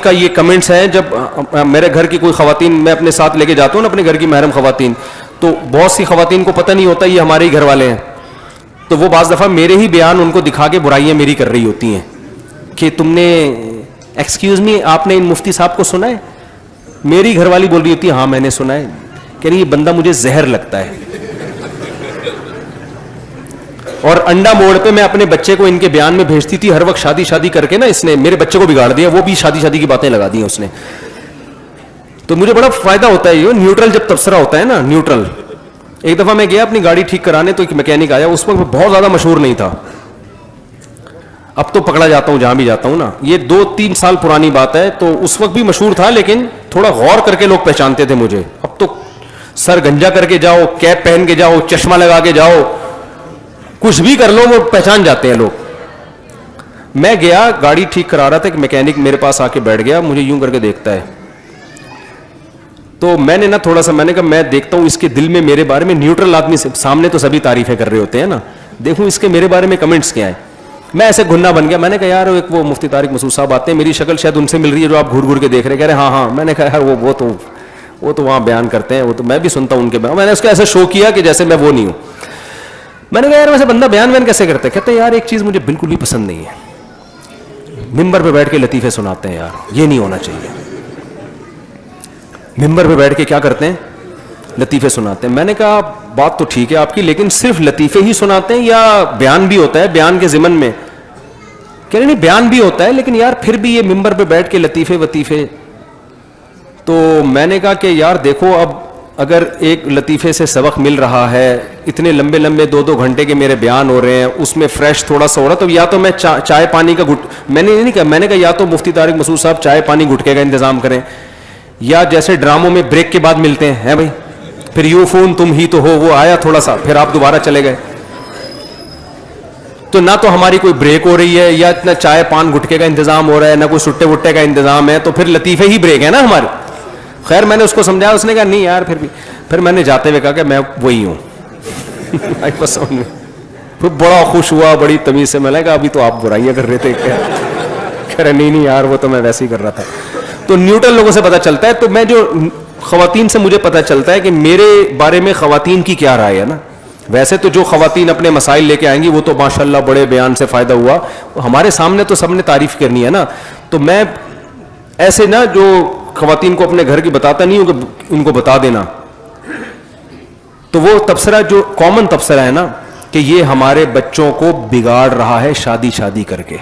کا یہ کمنٹس ہیں. جب میرے گھر کی کوئی خواتین میں اپنے ساتھ لے کے جاتا ہوں نا, اپنے گھر کی محرم خواتین, تو بہت سی خواتین کو پتہ نہیں ہوتا یہ ہمارے ہی گھر والے ہیں, تو وہ بعض دفعہ میرے ہی بیان ان کو دکھا کے برائیاں میری کر رہی ہوتی ہیں کہ تم نے ایکسکیوز می آپ نے ان مفتی صاحب کو سنا ہے. میری گھر والی بول رہی ہوتی ہے ہاں میں نے سنا ہے, کہ یہ بندہ مجھے زہر لگتا ہے. اور انڈا موڑ پہ میں اپنے بچے کو ان کے بیان میں بھیجتی تھی ہر وقت, شادی شادی کر کے نا اس نے میرے بچے کو بگاڑ دیا, وہ بھی شادی شادی کی باتیں لگا دی ہیں اس نے. تو مجھے بڑا فائدہ ہوتا ہے یہ نیوٹرل جب تبصرہ ہوتا ہے نا, نیوٹرل. ایک دفعہ میں گیا اپنی گاڑی ٹھیک کرانے, تو ایک میکینک آیا, اس وقت بہت زیادہ مشہور نہیں تھا, اب تو پکڑا جاتا ہوں جہاں بھی جاتا ہوں نا, یہ 2-3 سال پرانی بات ہے. تو اس وقت بھی مشہور تھا لیکن تھوڑا غور کر کے لوگ پہچانتے تھے مجھے. اب تو سر گنجا کر کے جاؤ, کیپ پہن کے جاؤ, چشمہ لگا کے جاؤ, کچھ بھی کر لو وہ پہچان جاتے ہیں لوگ. میں گیا گاڑی ٹھیک کرا رہا تھا, ایک میکینک میرے پاس آ کے بیٹھ گیا, مجھے یوں کر کے دیکھتا ہے. تو میں نے نا تھوڑا سا میں نے کہا میں دیکھتا ہوں اس کے دل میں میرے بارے میں, نیوٹرل آدمی سے سامنے تو سبھی تعریفیں کر رہے ہوتے ہیں نا, دیکھوں اس کے میرے بارے میں کمنٹس کیا ہیں. میں ایسے گھننا بن گیا, میں نے کہا یار ایک وہ مفتی طارق مسعود صاحب آتے ہیں, میری شکل شاید ان سے مل رہی ہے جو آپ گھور گھور کے دیکھ رہے ہیں. کہہ رہے ہاں. میں نے کہا یار وہ تو وہاں بیان کرتے ہیں, وہ تو میں بھی سنتا ہوں ان کے بیان. میں نے اس کو ایسا شو کیا کہ جیسے میں وہ نہیں ہوں. میں نے کہا یار ویسے بندہ بیان کیسے کرتا ہے؟ کہتے ہیں یار ایک چیز مجھے بالکل بھی پسند نہیں ہے, ممبر پہ بیٹھ کے لطیفے سناتے ہیں, یار یہ نہیں ہونا چاہیے. ممبر پہ بیٹھ کے کیا کرتے ہیں؟ لطیفے سناتے ہیں. میں نے کہا بات تو ٹھیک ہے آپ کی, لیکن صرف لطیفے ہی سناتے ہیں یا بیان بھی ہوتا ہے بیان کے ضمن میں؟ کہہ رہے نہیں بیان بھی ہوتا ہے, لیکن یار پھر بھی یہ ممبر پہ بیٹھ کے لطیفے وطیفے. تو میں نے کہا کہ یار دیکھو اب اگر ایک لطیفے سے سبق مل رہا ہے, اتنے لمبے 2 گھنٹے کے میرے بیان ہو رہے ہیں, اس میں فریش تھوڑا سا ہو رہا, تو یا تو میں چائے پانی کا میں نے نہیں کہا, میں نے کہا یا تو مفتی طارق مسعود صاحب چائے پانی گٹکے کا انتظام کریں, یا جیسے ڈراموں میں بریک کے بعد ملتے ہیں بھائی, پھر یو فون تم ہی تو ہو, وہ آیا تھوڑا سا پھر آپ دوبارہ چلے گئے. تو نہ تو ہماری کوئی بریک ہو رہی ہے, یا اتنا چائے پان گٹکے کا انتظام ہو رہا ہے, نہ کوئی سٹے وٹے کا انتظام ہے, تو پھر لطیفے ہی بریک ہے نا ہمارے. خیر میں نے اس کو سمجھایا, اس نے کہا نہیں یار پھر میں نے جاتے ہوئے کہا کہ میں وہی ہوں. پھر بڑا خوش ہوا, بڑی تمیز سے. میں نے کہا ابھی تو آپ برائیاں کر رہے تھے. کہہ رہے نہیں یار وہ تو میں ویسے ہی کر رہا تھا. تو نیوٹرل لوگوں سے پتہ چلتا ہے. تو میں جو خواتین سے مجھے پتہ چلتا ہے کہ میرے بارے میں خواتین کی کیا رائے ہے نا. ویسے تو جو خواتین اپنے مسائل لے کے آئیں گی وہ تو ماشاءاللہ بڑے بیان سے فائدہ ہوا, ہمارے سامنے تو سب نے تعریف کرنی ہے نا. تو میں ایسے نا جو خواتین کو اپنے گھر کی بتاتا نہیں ہوں کہ ان کو بتا دینا. تو وہ تبصرہ جو کامن تبصرہ ہے نا کہ یہ ہمارے بچوں کو بگاڑ رہا ہے شادی کر کے.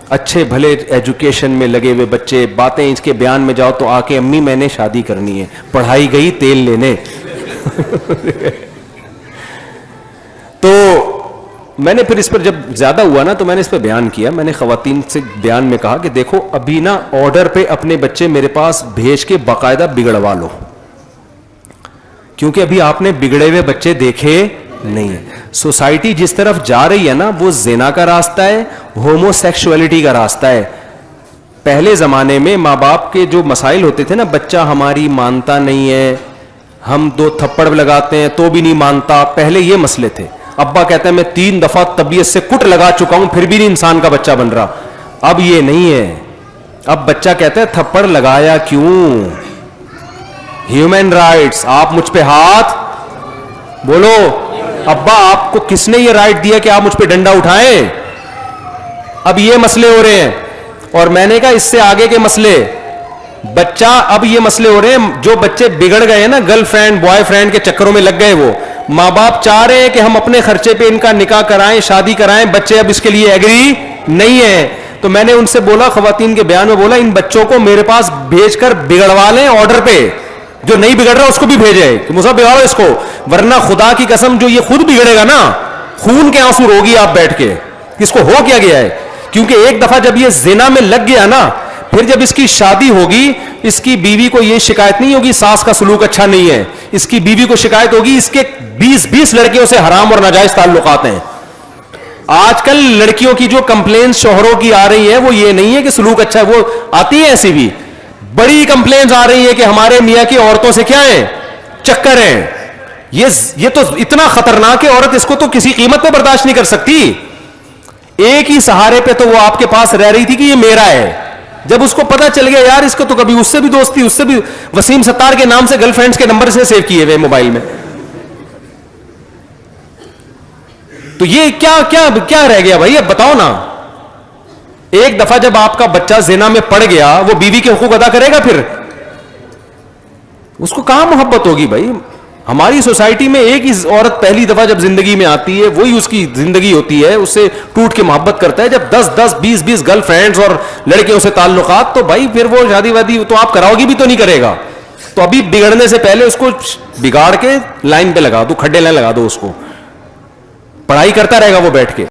اچھے بھلے ایجوکیشن میں لگے ہوئے بچے, باتیں اس کے بیان میں جاؤ تو آ کے امی میں نے شادی کرنی ہے, پڑھائی گئی تیل لینے. تو میں نے پھر اس پر جب زیادہ ہوا نا تو میں نے اس پہ بیان کیا. میں نے خواتین سے بیان میں کہا کہ دیکھو ابھی نا آرڈر پہ اپنے بچے میرے پاس بھیج کے باقاعدہ بگڑوا لو, کیونکہ ابھی آپ نے بگڑے ہوئے بچے دیکھے نہیں ہیں. سوسائٹی جس طرف جا رہی ہے نا وہ زنا کا راستہ ہے, ہومو سیکشولیٹی کا راستہ ہے. پہلے زمانے میں ماں باپ کے جو مسائل ہوتے تھے نا, بچہ ہماری مانتا نہیں ہے, ہم 2 تھپڑ لگاتے ہیں تو بھی نہیں مانتا, پہلے یہ مسئلے تھے. ابا کہتا ہے میں 3 دفعہ طبیعت سے کٹ لگا چکا ہوں پھر بھی نہیں انسان کا بچہ بن رہا. اب یہ نہیں ہے, اب بچہ کہتا ہے تھپڑ لگایا کیوں, ہیومن رائٹس, آپ مجھ پہ ہاتھ بولو. ابا آپ کو کس نے یہ رائٹ دیا کہ آپ مجھ پہ ڈنڈا اٹھائیں؟ اب یہ مسئلے ہو رہے ہیں. اور میں نے کہا اس سے آگے کے مسئلے, بچہ اب یہ مسئلے ہو رہے ہیں, جو بچے بگڑ گئے نا گرل فرینڈ بوائے فرینڈ کے چکروں میں لگ گئے, وہ ماں باپ چاہ رہے ہیں کہ ہم اپنے خرچے پہ ان کا نکاح کرائیں, شادی کرائیں, بچے اب اس کے لیے ایگری نہیں ہیں. تو میں نے ان سے بولا, خواتین کے بیان میں بولا, ان بچوں کو میرے پاس بھیج کر بگڑوا لیں آرڈر پہ, جو نہیں بگڑ رہا اس کو بھی بھیجے کہ مجھے بگاڑو اس کو, ورنہ خدا کی قسم جو یہ خود بگڑے گا نا, خون کے آنسو روگی آپ بیٹھ کے, اس کو ہو کیا گیا ہے. کیونکہ ایک دفعہ جب یہ زنا میں لگ گیا نا, پھر جب اس کی شادی ہوگی, اس کی بیوی کو یہ شکایت نہیں ہوگی ساس کا سلوک اچھا نہیں ہے, اس کی بیوی کو شکایت ہوگی اس کے 20 لڑکیوں سے حرام اور ناجائز تعلقات ہیں. آج کل لڑکیوں کی جو کمپلینس شوہروں کی آ رہی ہے وہ یہ نہیں ہے کہ سلوک اچھا ہے, وہ آتی ہے ایسی بھی بڑی کمپلینس آ رہی ہے کہ ہمارے میاں کی عورتوں سے کیا ہیں, چکر ہیں. یہ تو اتنا خطرناک ہے, عورت اس کو تو کسی قیمت پہ برداشت نہیں کر سکتی. ایک ہی سہارے پہ تو وہ آپ کے پاس رہ رہی تھی کہ یہ میرا ہے, جب اس کو پتا چل گیا یار اس کو تو کبھی اس سے بھی دوستی, اس سے بھی وسیم ستار کے نام سے گرل فرینڈز کے نمبر سے سیو کیے ہوئے موبائل میں, تو یہ کیا کیا کیا رہ گیا بھائی؟ اب بتاؤ نا. ایک دفعہ جب آپ کا بچہ زنا میں پڑ گیا, وہ بیوی کے حقوق ادا کرے گا پھر؟ اس کو کہاں محبت ہوگی بھائی؟ ہماری سوسائٹی میں ایک ہی عورت پہلی دفعہ جب زندگی میں آتی ہے وہی اس کی زندگی ہوتی ہے, اس سے ٹوٹ کے محبت کرتا ہے. جب 10 20 گرل فرینڈز اور لڑکیوں سے تعلقات, تو بھائی پھر وہ شادی وادی تو آپ کراؤ گی بھی تو نہیں کرے گا. تو ابھی بگڑنے سے پہلے اس کو بگاڑ کے لائن پہ لگا دو, کھڈے لائن لگا دو, اس کو پڑھائی کرتا رہے گا وہ بیٹھ کے.